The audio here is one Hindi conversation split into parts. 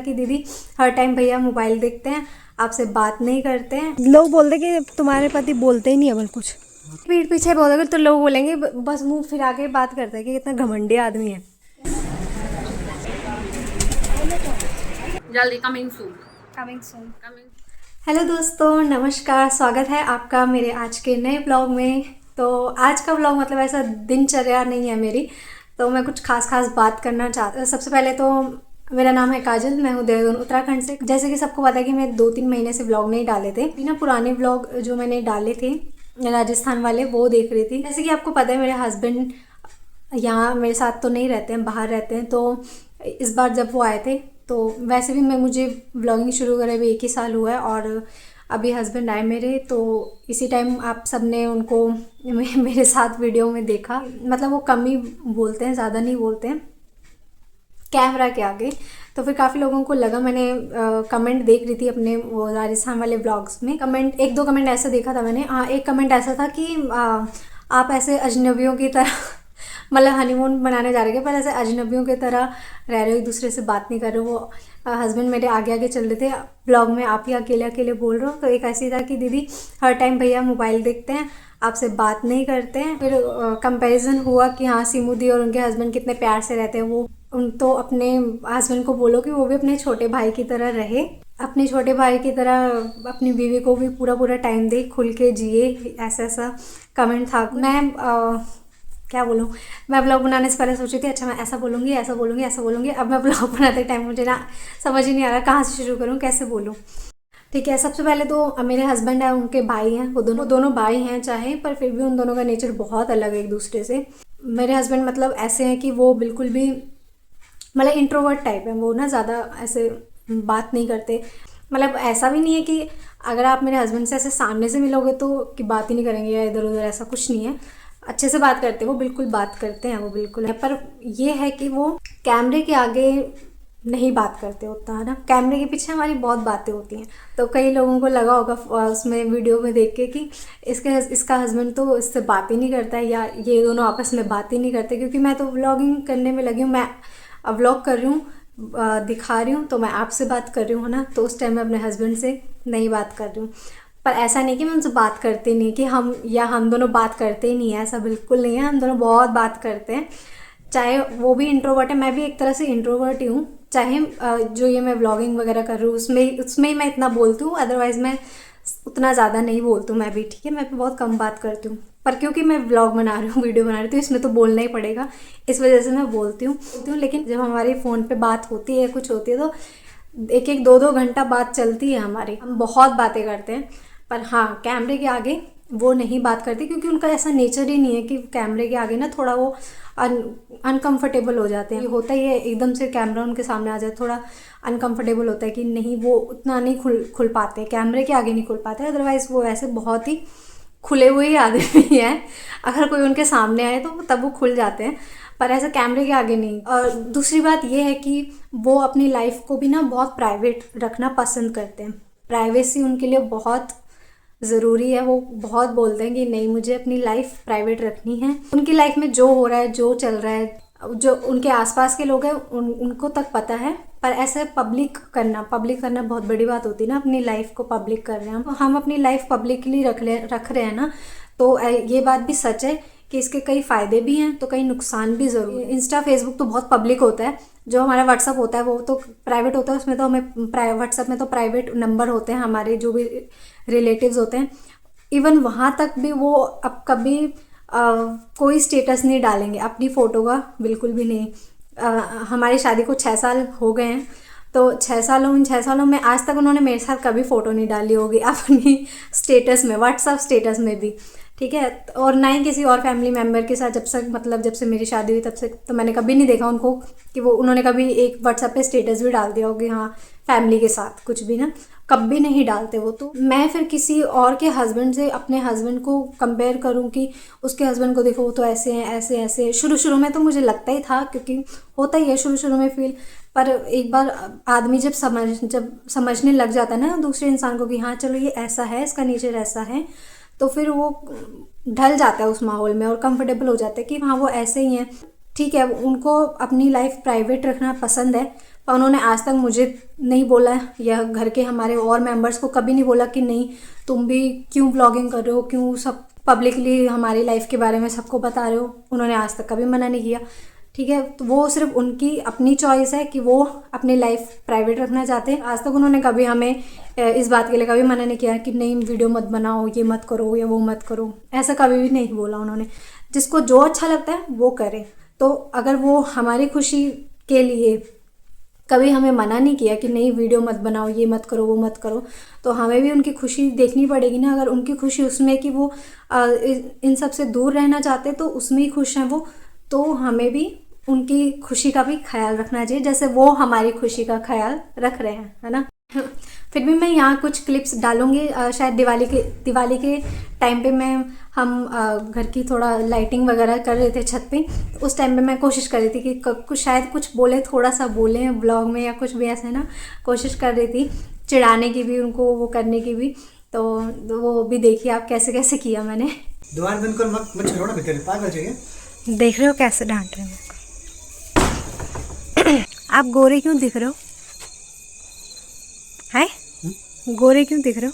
कि दीदी हर टाइम भैया मोबाइल देखते हैं, आपसे बात नहीं करते हैं। लोग बोलते कि तुम्हारे पति बोलते ही नहीं है बल कुछ। पीठ पीछे बोलोगे तो लोग बोलेंगे बस मुंह फिरा के बात करता है कि कितना घमंडी आदमी है। जल्दी कमिंग सून। हेलो दोस्तों, नमस्कार, स्वागत है आपका मेरे आज के नए ब्लॉग में। तो आज का ब्लॉग मतलब ऐसा दिनचर्या नहीं है मेरी, तो मैं कुछ खास बात करना चाहती हूँ। सबसे पहले तो मेरा नाम है काजल, मैं हूँ देहरादून उत्तराखंड से। जैसे कि सबको पता है कि मैं 2-3 महीने से ब्लॉग नहीं डाले थे। बिना पुराने ब्लॉग जो मैंने डाले थे राजस्थान वाले वो देख रही थी। जैसे कि आपको पता है मेरे हस्बैंड यहाँ मेरे साथ तो नहीं रहते हैं, बाहर रहते हैं। तो इस बार जब वो आए थे तो वैसे भी मुझे व्लॉगिंग शुरू करे हुए 1 ही साल हुआ है, और अभी हस्बैंड आए मेरे तो इसी टाइम आप सबने उनको मेरे साथ वीडियो में देखा। मतलब वो कम ही बोलते हैं, ज़्यादा नहीं बोलते हैं कैमरा के आगे। तो फिर काफ़ी लोगों को लगा, मैंने कमेंट देख रही थी अपने वो राजस्थान वाले ब्लॉग्स में। कमेंट 1-2 कमेंट ऐसा देखा था मैंने। हाँ, एक कमेंट ऐसा था कि आप ऐसे अजनबियों की तरह मतलब हनीमून मनाने जा रहे थे पर ऐसे अजनबियों की तरह रह रहे हो, एक दूसरे से बात नहीं कर रहे हो। वो हस्बैंड मेरे आगे आगे चल रहे थे ब्लॉग में, आप ही अकेले अकेले बोल रहे हो। तो एक ऐसी था कि दीदी हर टाइम भैया मोबाइल देखते हैं, आपसे बात नहीं करते हैं। फिर कंपैरिजन हुआ कि हाँ सीमू दी और उनके हस्बैंड कितने प्यार से रहते हैं। वो उन तो अपने हस्बैंड को बोलो कि वो भी अपने छोटे भाई की तरह रहे, अपने छोटे भाई की तरह अपनी बीवी को भी पूरा टाइम दे, खुल के जिए। ऐसा कमेंट था। मैं क्या बोलूँ, मैं ब्लॉग बनाने से पहले सोची थी अच्छा मैं ऐसा बोलूँगी। अब मैं ब्लॉग बनाते टाइम मुझे ना समझ ही नहीं आ रहा कहाँ से शुरू करूँ, कैसे बोलूँ। ठीक है, सबसे पहले तो मेरे हस्बैंड है, उनके भाई हैं, वो दोनों भाई हैं चाहे, पर फिर भी उन दोनों का नेचर बहुत अलग है एक दूसरे से। मेरे हस्बैंड मतलब ऐसे हैं कि वो बिल्कुल भी मतलब इंट्रोवर्ट टाइप है। वो ना ज़्यादा ऐसे बात नहीं करते। मतलब ऐसा भी नहीं है कि अगर आप मेरे हस्बैंड से ऐसे सामने से मिलोगे तो कि बात ही नहीं करेंगे या इधर उधर, ऐसा कुछ नहीं है। अच्छे से बात करते हैं, वो बिल्कुल बात करते हैं, वो बिल्कुल है। पर ये है कि वो कैमरे के आगे नहीं बात करते होता है ना, कैमरे के पीछे हमारी बहुत बातें होती हैं। तो कई लोगों को लगा होगा उसमें वीडियो में देख के कि इसका हस्बैंड तो इससे बात ही नहीं करता है, या ये दोनों आपस में बात ही नहीं करते। क्योंकि मैं तो व्लॉगिंग करने में लगी हूँ, मैं व्लॉग कर रही हूँ, दिखा रही हूँ, तो मैं आपसे बात कर रही हूँ ना। तो उस टाइम मैं अपने हस्बैंड से नहीं बात कर रही हूँ। पर ऐसा नहीं कि मैं उनसे बात करती नहीं, कि हम दोनों बात करते ही नहीं है, ऐसा बिल्कुल नहीं है। हम दोनों बहुत बात करते हैं। चाहे वो भी इंट्रोवर्ट है, मैं भी एक तरह से इंट्रोवर्ट ही हूँ। चाहे जो ये मैं व्लॉगिंग वगैरह कर रही हूँ उसमें ही मैं इतना बोलती हूँ, अदरवाइज़ मैं उतना ज़्यादा नहीं बोलती हूँ। मैं भी ठीक है, मैं भी बहुत कम बात करती हूँ। पर क्योंकि मैं व्लॉग बना रही हूँ, वीडियो बना रही हूँ, तो इसमें तो बोलना ही पड़ेगा, इस वजह से मैं बोलती हूँ। लेकिन जब हमारी फ़ोन पे बात होती है, कुछ होती है, तो 1-1, 2-2 घंटा बात चलती है हमारी। हम बहुत बातें करते हैं। पर हाँ, कैमरे के आगे वो नहीं बात करती, क्योंकि उनका ऐसा नेचर ही नहीं है कि कैमरे के आगे ना थोड़ा वो अनकंफर्टेबल हो जाते हैं। ये होता ही है, एकदम से कैमरा उनके सामने आ जाए थोड़ा अनकंफर्टेबल होता है कि नहीं, वो उतना नहीं खुल पाते, कैमरे के आगे नहीं खुल पाते। अदरवाइज़ वो ऐसे बहुत ही खुले हुए ही आदमी हैं। अगर कोई उनके सामने आए तो तब वो खुल जाते हैं, पर ऐसे कैमरे के आगे नहीं। और दूसरी बात ये है कि वो अपनी लाइफ को भी ना बहुत प्राइवेट रखना पसंद करते हैं। प्राइवेसी उनके लिए बहुत ज़रूरी है। वो बहुत बोलते हैं कि नहीं, मुझे अपनी लाइफ प्राइवेट रखनी है। उनकी लाइफ में जो हो रहा है, जो चल रहा है, जो उनके आसपास के लोग हैं उनको तक पता है। पर ऐसे पब्लिक करना बहुत बड़ी बात होती है ना। अपनी लाइफ को पब्लिक कर रहे हैं हम अपनी लाइफ पब्लिकली रख रहे हैं ना। तो ये बात भी सच है कि इसके कई फ़ायदे भी हैं तो कई नुकसान भी ज़रूर है। इंस्टा फेसबुक तो बहुत पब्लिक होता है, जो हमारा व्हाट्सअप होता है वो तो प्राइवेट होता है। उसमें तो हमें व्हाट्सअप में तो प्राइवेट नंबर होते हैं हमारे, जो भी रिलेटिव्स होते हैं। इवन वहाँ तक भी वो अब कभी कोई स्टेटस नहीं डालेंगे अपनी फ़ोटो का, बिल्कुल भी नहीं। हमारी शादी को 6 साल हो गए हैं, तो 6 सालों में आज तक उन्होंने मेरे साथ कभी फ़ोटो नहीं डाली होगी अपनी स्टेटस में, व्हाट्सअप स्टेटस में भी, ठीक है। और ना ही किसी और फैमिली मेम्बर के साथ, जब से मेरी शादी हुई तब से तो मैंने कभी नहीं देखा उनको कि उन्होंने कभी एक व्हाट्सएप पे स्टेटस भी डाल दिया होगी हाँ फैमिली के साथ, कुछ भी ना, कभी नहीं डालते वो। तो मैं फिर किसी और के हस्बैंड से अपने हस्बैंड को कंपेयर करूं कि उसके हस्बैंड को देखो वो तो ऐसे हैं, ऐसे शुरू में तो मुझे लगता ही था, क्योंकि होता ही है शुरू में फील। पर एक बार आदमी जब समझने लग जाता है ना दूसरे इंसान को कि हाँ चलो ये ऐसा है, इसका नेचर ऐसा है, तो फिर वो ढल जाता है उस माहौल में और कंफर्टेबल हो जाता है कि हाँ वो ऐसे ही हैं। ठीक है, उनको अपनी लाइफ प्राइवेट रखना पसंद है, पर उन्होंने आज तक मुझे नहीं बोला या घर के हमारे और मेंबर्स को कभी नहीं बोला कि नहीं तुम भी क्यों ब्लॉगिंग कर रहे हो, क्यों सब पब्लिकली हमारी लाइफ के बारे में सबको बता रहे हो। उन्होंने आज तक कभी मना नहीं किया। ठीक है, तो वो सिर्फ उनकी अपनी चॉइस है कि वो अपनी लाइफ प्राइवेट रखना चाहते हैं। आज तक उन्होंने कभी हमें इस बात के लिए कभी मना नहीं किया कि नहीं वीडियो मत बनाओ, ये मत करो या वो मत करो, ऐसा कभी भी नहीं बोला उन्होंने। जिसको जो अच्छा लगता है वो करे। तो अगर वो हमारी खुशी के लिए कभी हमें मना नहीं किया कि नहीं वीडियो मत बनाओ, ये मत करो, वो मत करो, तो हमें भी उनकी खुशी देखनी पड़ेगी ना। अगर उनकी खुशी उसमें कि वो इन सब से दूर रहना चाहते तो उसमें ही खुश हैं वो, तो हमें भी उनकी खुशी का भी ख्याल रखना चाहिए जैसे वो हमारी खुशी का ख्याल रख रहे हैं, है ना। फिर भी मैं यहाँ कुछ क्लिप्स डालूंगी। शायद दिवाली के टाइम पे हम घर की थोड़ा लाइटिंग वगैरह कर रहे थे छत पे, तो उस टाइम पे मैं कोशिश कर रही थी कि कुछ शायद कुछ बोले, थोड़ा सा बोले ब्लॉग में या कुछ भी ऐसे ना, कोशिश कर रही थी चिढ़ाने की भी उनको, वो करने की भी। तो वो भी देखिए आप कैसे कैसे किया मैंने। दुकान बंद कर मत छोड़ो ना, बेटे पागल चाहिए। देख रहे हो कैसे डांट रहे हैं। आप गोरे क्यों दिख रहे हो? हैं? गोरे क्यों दिख रहे हो?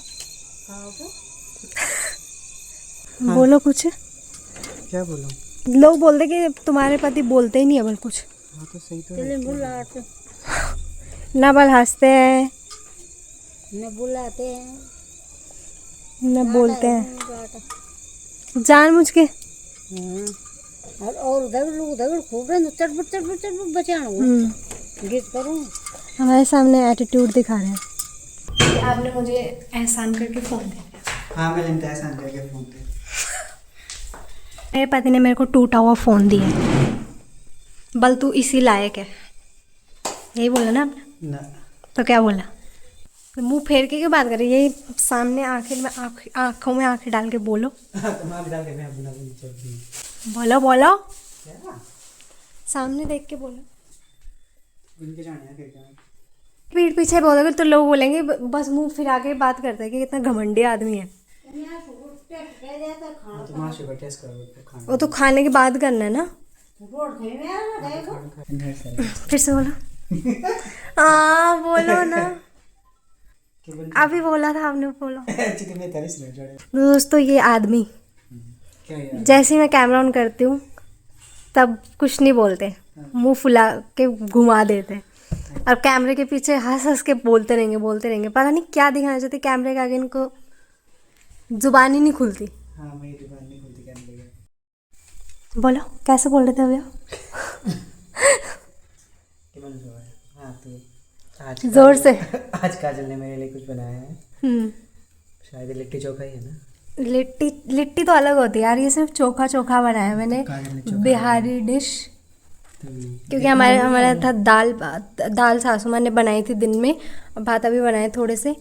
बोलो कुछ। क्या बोलूं? लोग बोलते कि तुम्हारे पति बोलते ही नहीं है बल कुछ। हाँ तो सही तो है। ना बल हंसते हैं, न बुलाते हैं, न बोलते हैं जानबूझ के। और उधर उधर खूब रहे चटपट बचाना गीत करूँ। हमारे सामने एटीट्यूड दिखा रहे हैं। आपने मुझे एहसान करके फ़ोन दिया। हाँ मैं लेते एहसान करके फोन पे। मेरे पति ने मेरे को टूटा हुआ फ़ोन दिया है, बल तू इसी लायक है, यही बोला ना आपने? ना तो क्या बोला? तो मुंह फेर के क्यों बात कर रही है? यही सामने आंखों में आंखें डाल के बोलो। तुम आप डाल के मैं अपना चलती। बोलो बोलो, क्या सामने देख के बोलो। इनके जाने हैं क्या? पीठ पीछे बोलोगे तो लोग बोलेंगे बस मुंह फिरा के बात करता है कि कितना घमंडी आदमी है। तो मां शुगर टेस्ट करो खाना। वो तो खाने के बाद करना है ना। फिर से बोलो। हाँ बोलो ना, अभी बोला था आपने, बोलो। मैं तारीफ नहीं जोड़े। दोस्तों ये आदमी क्या यार? जैसे ही मैं कैमरा ऑन करती हूँ तब कुछ नहीं बोलते, मुंह फुला के घुमा देते, और कैमरे के पीछे हंस हंस के बोलते रहेंगे। पता नहीं क्या दिखाना चाहते कैमरे के आगे, इनको जुबान ही नहीं खुलती। हाँ मेरी दुकान नहीं खुलती कैमरे के। बोलो कैसे बोल रहे थे भैया? हाँ तो आज जोर से। आज काजल ने मेरे लिए कुछ बनाया है। शायद लिट्टी चोखा ही है ना। लिट्टी तो अलग होती है यार, ये सिर्फ चोखा बनाया मैंने, बिहारी डिश। क्योंकि हमारा था दाल सासू माँ ने बनाई थी दिन में, और भात अभी बनाए थोड़े से।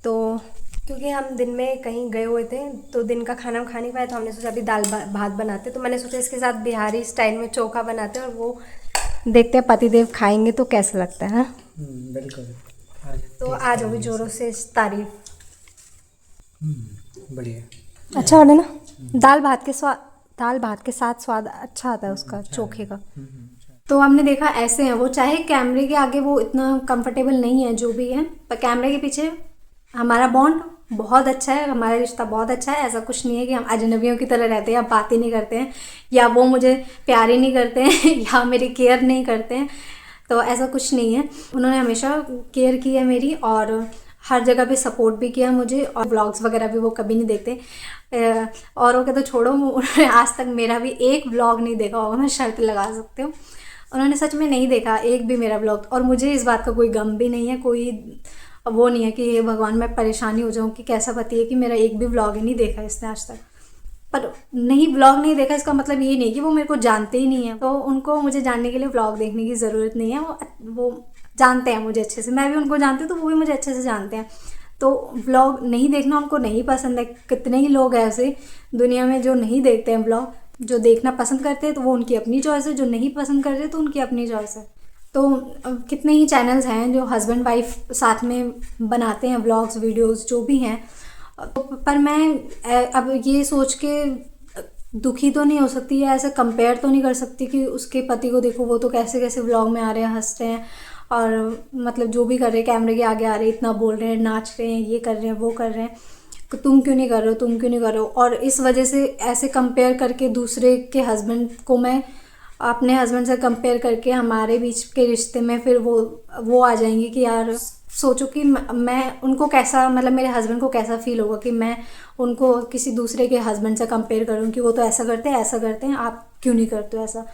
तो क्योंकि हम दिन में कहीं गए हुए थे तो दिन का खाना खा नहीं पाए, तो हमने सोचा अभी दाल भात बनाते, तो मैंने सोचा इसके साथ बिहारी स्टाइल में चोखा बनाते हैं, और वो देखते हैं पतिदेव खाएंगे तो कैसा लगता है। बिल्कुल। तो आज होगी जोरों से तारीफ। बढ़िया। अच्छा हो ना? दाल भात के साथ स्वाद अच्छा आता है उसका, चोखे का। तो हमने देखा ऐसे हैं वो, चाहे कैमरे के आगे वो इतना कंफर्टेबल नहीं है जो भी है, पर कैमरे के पीछे हमारा बॉन्ड बहुत अच्छा है, हमारा रिश्ता बहुत अच्छा है। ऐसा कुछ नहीं है कि हम अजनबियों की तरह रहते हैं या बात ही नहीं करते हैं, या वो मुझे प्यार ही नहीं करते हैं या मेरी केयर नहीं करते हैं, तो ऐसा कुछ नहीं है। उन्होंने हमेशा केयर की है मेरी, और हर जगह पे सपोर्ट भी किया मुझे, और व्लॉग्स वगैरह भी वो कभी नहीं देखते। औरों के तो छोड़ो, उन्होंने आज तक मेरा भी एक व्लॉग नहीं देखा होगा, मैं शर्त लगा सकती हूँ। उन्होंने सच में नहीं देखा एक भी मेरा व्लॉग, और मुझे इस बात का कोई गम भी नहीं है, कोई वो नहीं है कि हे भगवान मैं परेशानी हो जाऊँ कि कैसा पति है कि मेरा एक भी व्लॉग ही नहीं देखा इसने आज तक। पर नहीं, व्लॉग नहीं देखा इसका मतलब ये नहीं कि वो मेरे को जानते ही नहीं है, तो उनको मुझे जानने के लिए व्लॉग देखने की ज़रूरत नहीं है। वो जानते हैं मुझे अच्छे से, मैं भी उनको जानती हूँ, तो वो भी मुझे अच्छे से जानते हैं। तो व्लॉग नहीं देखना उनको नहीं पसंद है। कितने ही लोग ऐसे दुनिया में जो नहीं देखते हैं व्लॉग, जो देखना पसंद करते हैं तो वो उनकी अपनी चॉइस है, जो नहीं पसंद करते तो उनकी अपनी चॉइस है। तो कितने ही चैनल्स हैं जो हस्बैंड वाइफ साथ में बनाते हैं व्लॉग्स, वीडियोस जो भी हैं, पर मैं अब ये सोच के दुखी तो नहीं हो सकती या ऐसे कंपेयर तो नहीं कर सकती कि उसके पति को देखो वो तो कैसे कैसे व्लॉग में आ रहे हैं, हंस रहे हैं, और मतलब जो भी कर रहे हैं कैमरे के आगे आ रहे हैं, इतना बोल रहे हैं, नाच रहे हैं, ये कर रहे हैं, वो कर रहे हैं कि तुम क्यों नहीं कर रहे हो, तुम क्यों नहीं कर रहे हो। और इस वजह से ऐसे कंपेयर करके दूसरे के हस्बैंड को मैं अपने हस्बैंड से कंपेयर करके हमारे बीच के रिश्ते में फिर वो आ जाएंगी कि यार सोचो कि मैं उनको कैसा, मतलब मेरे हस्बैंड को कैसा फील होगा कि मैं उनको किसी दूसरे के हस्बैंड से कंपेयर करूँ कि वो तो ऐसा करते हैं, आप क्यों नहीं करते हो ऐसा।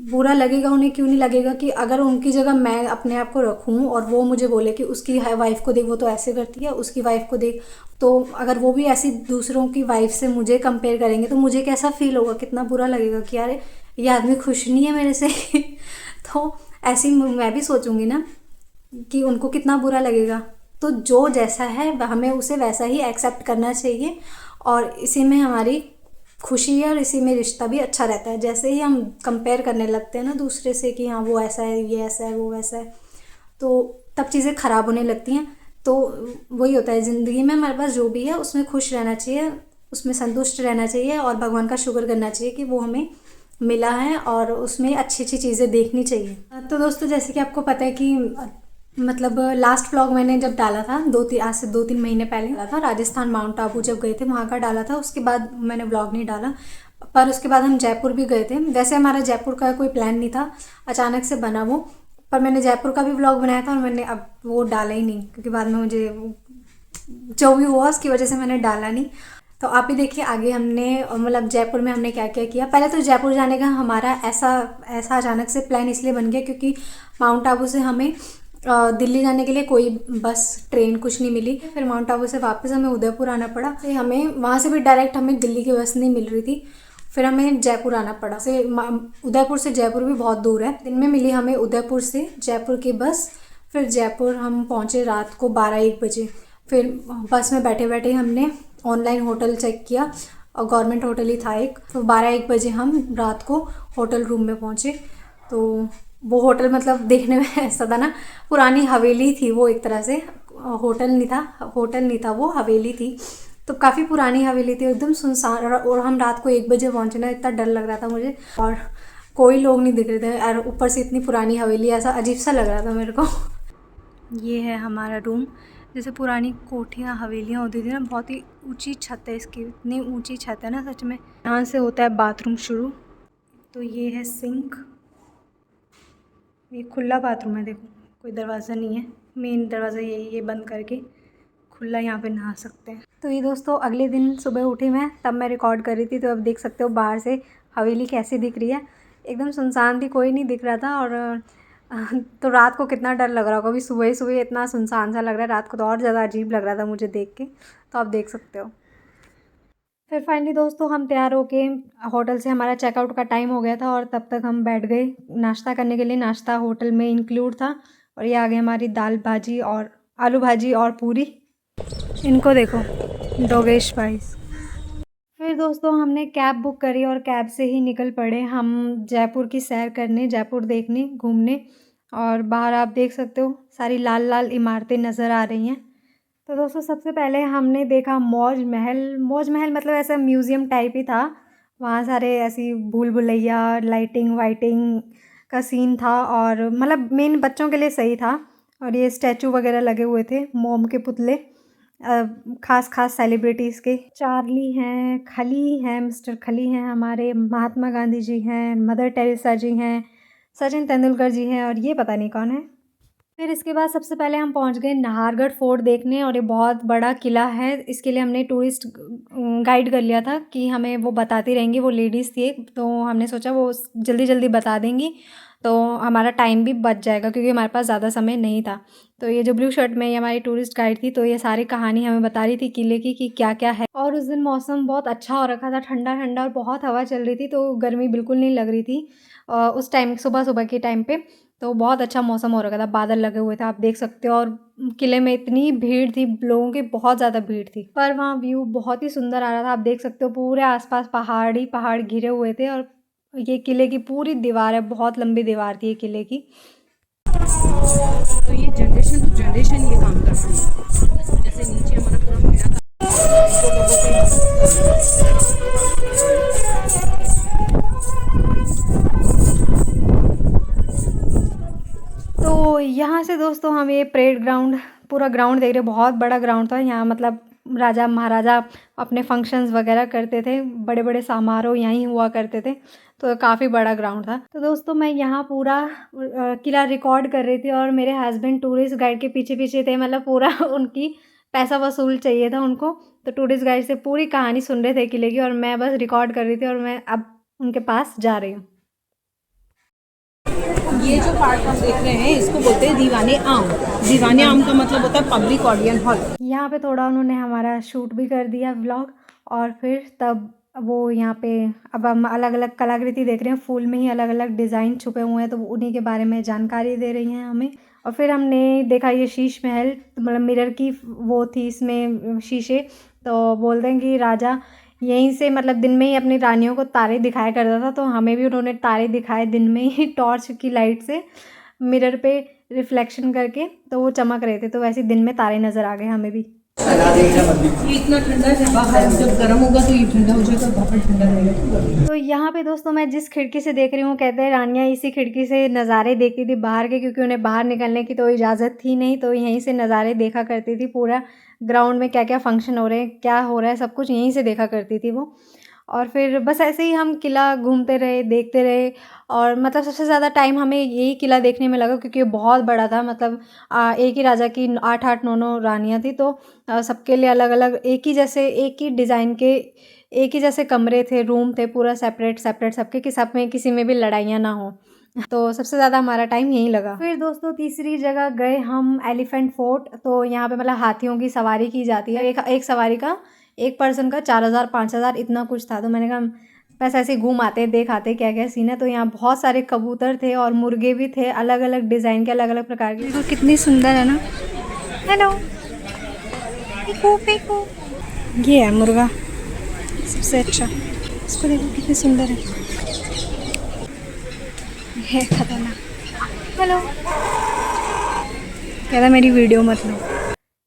बुरा लगेगा उन्हें, क्यों नहीं लगेगा कि अगर उनकी जगह मैं अपने आप को रखूं और वो मुझे बोले कि उसकी वाइफ को देख वो तो ऐसे करती है, उसकी वाइफ को देख, तो अगर वो भी ऐसी दूसरों की वाइफ से मुझे कंपेयर करेंगे तो मुझे कैसा फील होगा, कितना बुरा लगेगा कि यार ये आदमी खुश नहीं है मेरे से तो ऐसी मैं भी सोचूंगी ना कि उनको कितना बुरा लगेगा। तो जो जैसा है हमें उसे वैसा ही एक्सेप्ट करना चाहिए और इसी में हमारी खुशी है और इसी में रिश्ता भी अच्छा रहता है। जैसे ही हम कंपेयर करने लगते हैं ना दूसरे से कि हाँ वो ऐसा है, ये ऐसा है, वो वैसा है, तो तब चीज़ें ख़राब होने लगती हैं। तो वही होता है ज़िंदगी में, हमारे पास जो भी है उसमें खुश रहना चाहिए, उसमें संतुष्ट रहना चाहिए और भगवान का शुक्र करना चाहिए कि वो हमें मिला है और उसमें अच्छी अच्छी चीज़ें देखनी चाहिए। तो दोस्तों जैसे कि आपको पता है कि मतलब लास्ट व्लॉग मैंने जब डाला था आज से 2-3 महीने पहले डाला था, राजस्थान माउंट आबू जब गए थे वहाँ का डाला था। उसके बाद मैंने व्लॉग नहीं डाला, पर उसके बाद हम जयपुर भी गए थे। वैसे हमारा जयपुर का कोई प्लान नहीं था, अचानक से बना वो, पर मैंने जयपुर का भी व्लॉग बनाया था और मैंने अब वो डाला ही नहीं क्योंकि बाद में मुझे जो भी हुआ उसकी वजह से मैंने डाला नहीं। तो आप ही देखिए आगे हमने मतलब जयपुर में हमने क्या क्या किया। पहले तो जयपुर जाने का हमारा ऐसा अचानक से प्लान इसलिए बन गया क्योंकि माउंट आबू से हमें दिल्ली जाने के लिए कोई बस ट्रेन कुछ नहीं मिली। फिर माउंट आबू से वापस हमें उदयपुर आना पड़ा। फिर हमें वहाँ से भी डायरेक्ट हमें दिल्ली की बस नहीं मिल रही थी, फिर हमें जयपुर आना पड़ा। उदयपुर से जयपुर भी बहुत दूर है। दिन में मिली हमें उदयपुर से जयपुर की बस। फिर जयपुर हम पहुँचे रात को 12-1 बजे। फिर बस में बैठे बैठे हमने ऑनलाइन होटल चेक किया और गवर्नमेंट होटल ही था एक। तो 12-1 बजे हम रात को होटल रूम में पहुँचे। तो वो होटल मतलब देखने में ऐसा था ना, पुरानी हवेली थी वो, एक तरह से होटल नहीं था वो हवेली थी। तो काफ़ी पुरानी हवेली थी, एकदम सुनसान। और हम रात को 1 बजे पहुँचे ना, इतना डर लग रहा था मुझे और कोई लोग नहीं दिख रहे थे और ऊपर से इतनी पुरानी हवेली, ऐसा अजीब सा लग रहा था मेरे को। ये है हमारा रूम। जैसे पुरानी कोठियाँ हवेलियाँ होती थी ना, बहुत ही ऊंची छत है इसकी, इतनी ऊंची छत है ना सच में। यहाँ से होता है बाथरूम शुरू। तो ये है सिंक, ये खुला बाथरूम है, देखो कोई दरवाज़ा नहीं है, मेन दरवाज़ा यही, ये बंद करके खुला यहाँ पे नहा सकते हैं। तो ये दोस्तों अगले दिन सुबह उठी मैं, तब मैं रिकॉर्ड कर रही थी। तो अब देख सकते हो बाहर से हवेली कैसी दिख रही है, एकदम सुनसान थी, कोई नहीं दिख रहा था। और तो रात को कितना डर लग रहा होगा, अभी सुबह ही सुबह इतना सुनसान सा लग रहा है, रात को तो और ज़्यादा अजीब लग रहा था मुझे देख के। तो आप देख सकते हो। फिर फाइनली दोस्तों हम तैयार होके होटल से, हमारा चेकआउट का टाइम हो गया था और तब तक हम बैठ गए नाश्ता करने के लिए। नाश्ता होटल में इंक्लूड था। और ये आ गई हमारी दाल भाजी और आलू भाजी और पूरी। इनको देखो, डोगेश भाईस। फिर दोस्तों हमने कैब बुक करी और कैब से ही निकल पड़े हम जयपुर की सैर करने, जयपुर देखने, घूमने। और बाहर आप देख सकते हो सारी लाल लाल इमारतें नज़र आ रही हैं। तो दोस्तों सबसे पहले हमने देखा मौज महल मतलब ऐसा म्यूज़ियम टाइप ही था। वहाँ सारे ऐसी भूल भुलैया, लाइटिंग वाइटिंग का सीन था और मतलब मेन बच्चों के लिए सही था। और ये स्टैचू वगैरह लगे हुए थे, मोम के पुतले, खास सेलिब्रिटीज़ के। चार्ली हैं, खली हैं, मिस्टर खली हैं हमारे, महात्मा गांधी जी हैं, मदर टेरेसा जी हैं, सचिन तेंदुलकर जी हैं और ये पता नहीं कौन है। फिर इसके बाद सबसे पहले हम पहुंच गए नाहरगढ़ फोर्ट देखने। और ये बहुत बड़ा किला है, इसके लिए हमने टूरिस्ट गाइड कर लिया था कि हमें वो बताती रहेंगी, वो लेडीज़ थी एक, तो हमने सोचा वो जल्दी जल्दी बता देंगी तो हमारा टाइम भी बच जाएगा क्योंकि हमारे पास ज़्यादा समय नहीं था। तो ये जो ब्लू शर्ट में ये हमारी टूरिस्ट गाइड थी, तो ये सारी कहानी हमें बता रही थी किले की कि क्या क्या है। और उस दिन मौसम बहुत अच्छा हो रखा था, ठंडा ठंडा, और बहुत हवा चल रही थी, तो गर्मी बिल्कुल नहीं लग रही थी उस टाइम, सुबह के टाइम पे। तो बहुत अच्छा मौसम हो रखा था, बादल लगे हुए थे, आप देख सकते हो। और किले में इतनी भीड़ थी, लोगों की बहुत ज़्यादा भीड़ थी, पर वहाँ व्यू बहुत ही सुंदर आ रहा था। आप देख सकते हो पूरे आसपास पहाड़ घिरे हुए थे। और ये किले की पूरी दीवार है, बहुत लंबी दीवार थी ये किले की। तो ये जनरेशन टू जनरेशन ये काम करती है। जैसे नीचे हमारा पूरा मेला तो यहाँ दोस्तों हम ये परेड ग्राउंड, पूरा ग्राउंड देख रहे हो, बहुत बड़ा ग्राउंड था यहाँ। मतलब राजा महाराजा अपने फंक्शंस वगैरह करते थे, बड़े बड़े समारोह यहीं हुआ करते थे, तो काफ़ी बड़ा ग्राउंड था। तो दोस्तों मैं यहाँ पूरा किला रिकॉर्ड कर रही थी और मेरे हस्बैंड टूरिस्ट गाइड के पीछे पीछे थे। मतलब पूरा उनकी पैसा वसूल चाहिए था उनको, तो टूरिस्ट गाइड से पूरी कहानी सुन रहे थे किले की और मैं बस रिकॉर्ड कर रही थी और मैं अब उनके पास जा रही हूँ। ये जो पार्ट हम देख रहे हैं इसको बोलते हैं दीवाने आम। दीवाने आम का मतलब होता है पब्लिक ऑडियंस हॉल। यहाँ पे थोड़ा उन्होंने हमारा शूट भी कर दिया व्लॉग, और फिर तब वो यहाँ पे अब हम अलग अलग कलाकृति देख रहे हैं, फूल में ही अलग अलग डिज़ाइन छुपे हुए हैं, तो उन्हीं के बारे में जानकारी दे रही हैं हमें। और फिर हमने देखा ये शीश महल, मतलब मिरर की वो थी इसमें शीशे, तो बोलते हैं कि राजा यहीं से मतलब दिन में ही अपनी रानियों को तारे दिखाया करता था, तो हमें भी उन्होंने तारे दिखाए दिन में ही टॉर्च की लाइट से मिरर पे रिफ्लेक्शन करके, तो वो चमक रहे थे, तो वैसे दिन में तारे नज़र आ गए हमें भी। ये इतना ठंडा है बाहर, जब गर्म होगा तो ये ठंडा हो जाएगा, बाहर ठंडा रहेगा। तो यहाँ पे दोस्तों मैं जिस खिड़की से देख रही हूँ, कहते हैं रानियाँ इसी खिड़की से नज़ारे देखती थी बाहर के, क्योंकि उन्हें बाहर निकलने की तो इजाज़त थी नहीं, तो यहीं से नज़ारे देखा करती थी। पूरा ग्राउंड में क्या क्या फंक्शन हो रहे हैं, क्या हो रहा है, सब कुछ यहीं से देखा करती थी वो। और फिर बस ऐसे ही हम किला घूमते रहे, देखते रहे, और मतलब सबसे ज़्यादा टाइम हमें यही किला देखने में लगा, क्योंकि ये बहुत बड़ा था। मतलब एक ही राजा की 8-8 9-9 रानियाँ थी, तो सबके लिए अलग अलग एक ही डिज़ाइन के एक ही जैसे कमरे थे, रूम थे, पूरा सेपरेट सेपरेट सबके, कि सब में किसी में भी लड़ाइयाँ ना हो। तो सबसे ज़्यादा हमारा टाइम यहीं लगा। फिर दोस्तों तीसरी जगह गए हम एलिफेंट फोर्ट। तो यहाँ पे मतलब हाथियों की सवारी की जाती है, एक सवारी का एक पर्सन का 4000-5000 इतना कुछ था। तो मैंने कहा बस ऐसे घूम आते देख आते क्या क्या सीन है। तो यहाँ बहुत सारे कबूतर थे और मुर्गे भी थे, अलग अलग डिज़ाइन के, अलग अलग प्रकार के। देखो कितनी सुंदर है ना। हेलो पीकू पीकू, ये है मुर्गा सबसे अच्छा, इसको देखो कितनी सुंदर है खतरनाक। हेलो, कहता मेरी वीडियो मत लो।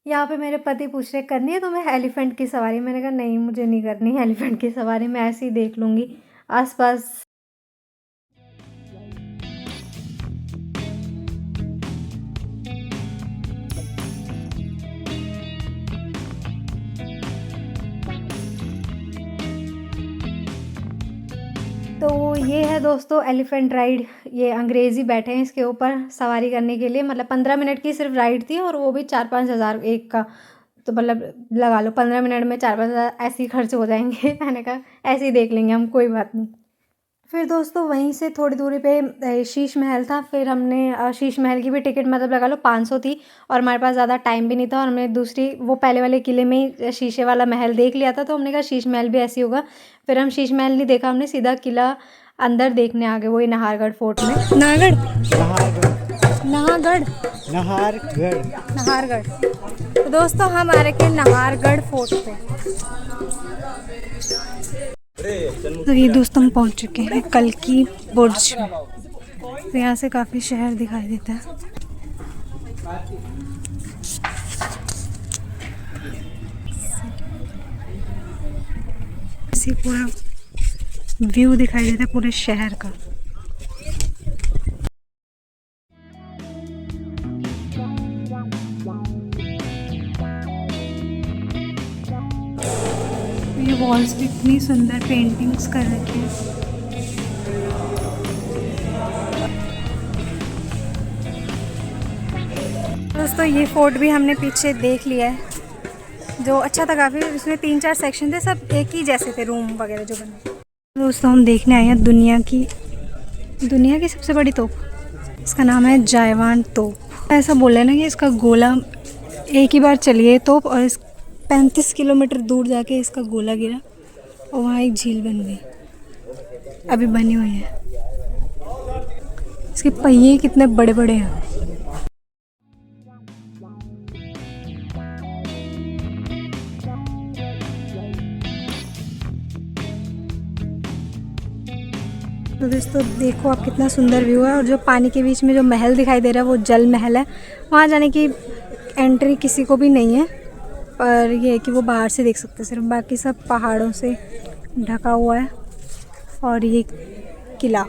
यहाँ पे मेरे पति पूछ रहे करनी है तुम्हें एलिफेंट की सवारी, मैंने कहा नहीं मुझे नहीं करनी है एलिफेंट की सवारी, मैं ऐसे ही देख लूँगी आसपास। तो ये है दोस्तों एलिफेंट राइड, ये अंग्रेज़ी बैठे हैं इसके ऊपर सवारी करने के लिए। मतलब 15 मिनट की सिर्फ राइड थी और वो भी 4-5 हज़ार एक का, तो मतलब लगा लो 15 मिनट में 4-5 हज़ार ऐसे ही खर्च हो जाएंगे। मैंने कहा ऐसे ही देख लेंगे हम, कोई बात नहीं। फिर दोस्तों वहीं से थोड़ी दूरी पे शीश महल था, फिर हमने शीश महल की भी टिकट मतलब लगा लो 500 थी, और हमारे पास ज़्यादा टाइम भी नहीं था, और हमने दूसरी वो पहले वाले किले में ही शीशे वाला महल देख लिया था, तो हमने कहा शीश महल भी ऐसे ही होगा। फिर हम शीश महल नहीं देखा, हमने सीधा किला अंदर देखने आ गए, वही नाहरगढ़ फोर्ट में। नाहरगढ़। तो दोस्तों हम आ रहे थे नाहरगढ़ फोर्ट पे। तो ये दोस्तों हम पहुंच चुके हैं कल की बुर्ज में। तो यहाँ से काफ़ी शहर दिखाई देता है। इसी पूरा व्यू दिखाई देता है पूरे शहर का। ये वॉल्स भी इतनी सुंदर पेंटिंग्स कर रखी हैं। दोस्तों ये फोर्ट भी हमने पीछे देख लिया है, जो अच्छा था काफ़ी। इसमें 3-4 सेक्शन थे, सब एक ही जैसे थे, रूम वगैरह जो बने। दोस्तों हम देखने आए हैं दुनिया की सबसे बड़ी तोप। इसका नाम है जायवान तोप। ऐसा बोला है ना कि इसका गोला एक ही बार चली है तोप, और इस 35 किलोमीटर दूर जाके इसका गोला गिरा और वहाँ एक झील बन गई, अभी बनी हुई है। इसके पहिए कितने बड़े बड़े हैं। तो दोस्तों देखो आप कितना सुंदर व्यू है, और जो पानी के बीच में जो महल दिखाई दे रहा है वो जल महल है। वहाँ जाने की एंट्री किसी को भी नहीं है, पर ये है कि वो बाहर से देख सकते हैं सिर्फ, बाकी सब पहाड़ों से ढका हुआ है। और ये किला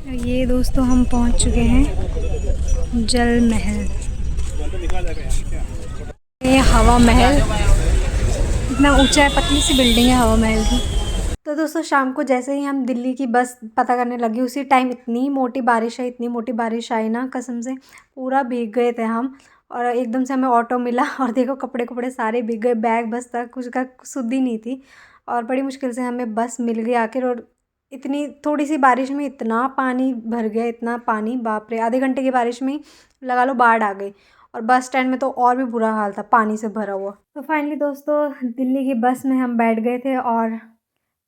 ये दोस्तों हम पहुंच चुके हैं जल महल। ये हवा महल इतना ऊंचा है, पतली सी बिल्डिंग है हवा महल की। तो दोस्तों शाम को जैसे ही हम दिल्ली की बस पता करने लगे उसी टाइम इतनी मोटी बारिश है, इतनी मोटी बारिश आई ना, कसम से पूरा भीग गए थे हम। और एकदम से हमें ऑटो मिला और देखो कपड़े सारे भीग गए, बैग बस तक कुछ का सुध ही नहीं थी। और बड़ी मुश्किल से हमें बस मिल गई आखिर। और इतनी थोड़ी सी बारिश में इतना पानी भर गया, इतना पानी, बाप रे। आधे घंटे की बारिश में लगा लो बाढ़ आ गई। और बस स्टैंड में तो और भी बुरा हाल था, पानी से भरा हुआ। तो फाइनली दोस्तों दिल्ली की बस में हम बैठ गए थे और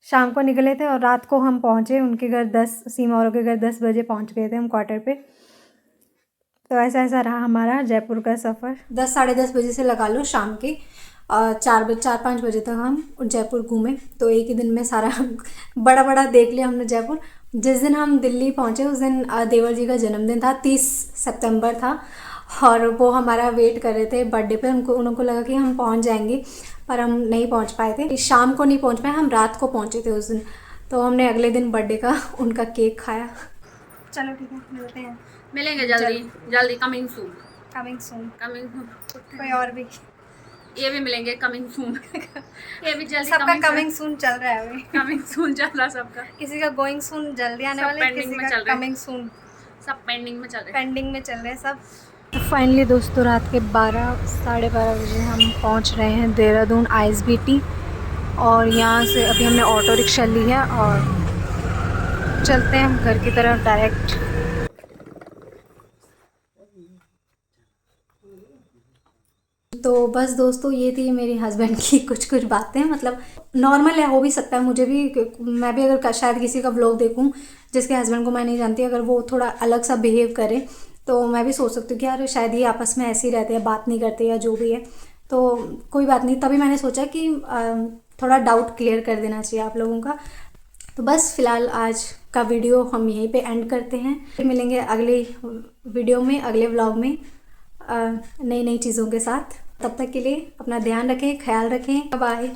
शाम को निकले थे और रात को हम पहुँचे उनके घर सीमा औरों के घर 10 बजे पहुँच गए थे हम क्वार्टर पे। तो ऐसा रहा हमारा जयपुर का सफ़र। 10 साढ़े 10 बजे से लगा लो शाम के 4-5 बजे तक हम जयपुर घूमे। तो एक ही दिन में सारा बड़ा देख लिया हमने जयपुर। जिस दिन हम दिल्ली पहुँचे उस दिन देवर जी का जन्मदिन था, 30 सितंबर था। और वो हमारा वेट कर रहे थे बर्थडे पे। उनको लगा कि हम पहुँच जाएंगे, पर हम नहीं पहुँच पाए थे। शाम को नहीं पहुँच पाए, हम रात को पहुँचे थे उस दिन। तो हमने अगले दिन बर्थडे का उनका केक खाया। चलो ठीक है, मिलते हैं, मिलेंगे जल्दी कमिंग सून। कोई और भी ये भी मिलेंगे कमिंग सून। ये भी जल्दी। सबका कमिंग सून चल रहा है अभी। कमिंग सून चल रहा सबका। किसी का गोइंग सून जल्दी आने सब वाला है, pending किसी में का चल रहे हैं। कमिंग सून सब पेंडिंग में चल रहे पेंडिंग में चल रहे हैं सब। फाइनली दोस्तों रात के 12-12:30 बजे हम पहुंच रहे हैं देहरादून ISBT। और यहाँ से अभी हमने ऑटो रिक्शा ली है और चलते हैं हम घर की तरफ डायरेक्ट। तो बस दोस्तों ये थी मेरी हस्बैंड की कुछ बातें। मतलब नॉर्मल है, हो भी सकता है मुझे भी, मैं भी अगर शायद किसी का व्लॉग देखूं जिसके हस्बैंड को मैं नहीं जानती, अगर वो थोड़ा अलग सा बिहेव करे तो मैं भी सोच सकती हूँ कि यार शायद ये आपस में ऐसे ही रहते हैं, बात नहीं करते या जो भी है। तो कोई बात नहीं, तभी मैंने सोचा कि थोड़ा डाउट क्लियर कर देना चाहिए आप लोगों का। तो बस फ़िलहाल आज का वीडियो हम यहीं पे एंड करते हैं। फिर मिलेंगे अगले वीडियो में, अगले व्लॉग में नई चीज़ों के साथ। तब तक के लिए अपना ध्यान रखें, ख्याल रखें। बाय।